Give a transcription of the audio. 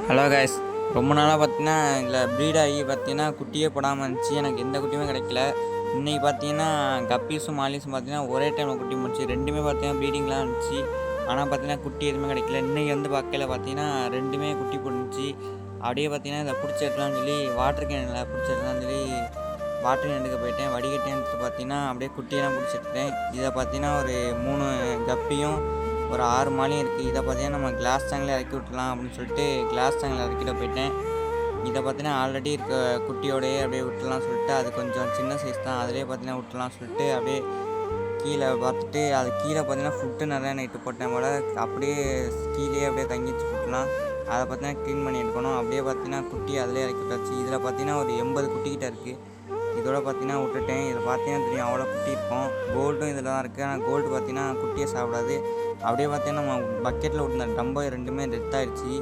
Hello guys, ரொம்ப நாளாக பார்த்தீங்கன்னா இதில் ப்ரீட் ஆகி பார்த்தீங்கன்னா குட்டியே போடாமல் இருந்துச்சு. எனக்கு எந்த குட்டியுமே கிடைக்கல. இன்றைக்கி பார்த்தீங்கன்னா கப்பீஸும் மாலிஸும் பார்த்தீங்கன்னா ஒரே டைமில் குட்டி முடிச்சு ரெண்டுமே பார்த்தீங்கன்னா ப்ரீடிங்லாம் இருந்துச்சு. ஆனால் பார்த்தீங்கன்னா குட்டி எதுவுமே கிடைக்கல. இன்றைக்கி வந்து பார்க்கல பார்த்தீங்கன்னா ரெண்டுமே குட்டி போட்டுச்சு. அப்படியே பார்த்தீங்கன்னா இதை பிடிச்சி எடுக்கலாம்னு சொல்லி வாட்டர் கேனில் பிடிச்சி எடுக்கலாம்னு சொல்லி வாட்டர் கேன் எடுக்க போயிட்டேன். வடிகட்டி எடுத்து பார்த்தீங்கன்னா அப்படியே குட்டியெல்லாம் பிடிச்சிட்டேன். இதை பார்த்தீங்கன்னா ஒரு 3 கப்பியும் ஒரு 6 மாலையும் இருக்குது. இதை பார்த்தீங்கன்னா நம்ம கிளாஸ் டேங்கில் இறக்கி விட்டுலாம் அப்படின்னு சொல்லிட்டு கிளாஸ் டேங்கில் இறக்கிட்ட போயிட்டேன். இதை பார்த்தீங்கன்னா ஆல்ரெடி இருக்க குட்டியோடையே அப்படியே விட்டுலாம் சொல்லிட்டு அது கொஞ்சம் சின்ன சைஸ் தான், அதிலே பார்த்தீங்கன்னா விட்டுலாம் சொல்லிட்டு அப்படியே கீழே பார்த்துட்டு அது கீழே பார்த்தீங்கன்னா ஃபுட்டு நிறையா நைட்டு போட்டேன் போல், அப்படியே கீழே அப்படியே தங்கிச்சு ஃபுட்டுலாம். அதை பார்த்தீங்கன்னா க்ளீன் பண்ணி எடுக்கணும். அப்படியே பார்த்தீங்கன்னா குட்டி அதிலே இறக்கி விட்டாச்சு. இதில் பார்த்தீங்கன்னா ஒரு 80 குட்டிக்கிட்ட இருக்குது. இதோட பார்த்தீங்கன்னா விட்டுட்டேன். இதில் பார்த்தீங்கன்னா தெரியும் அவ்வளோ குட்டி இருக்கும். கோல்டும் இதில் தான் இருக்குது. ஆனால் கோல்டு பார்த்தீங்கன்னா குட்டியை சாப்பிடாது. அப்படியே பார்த்தீங்கன்னா நம்ம பக்கெட்டில் விட்டுருந்த டம்போ ரெண்டுமே டெத் ஆகிடுச்சு.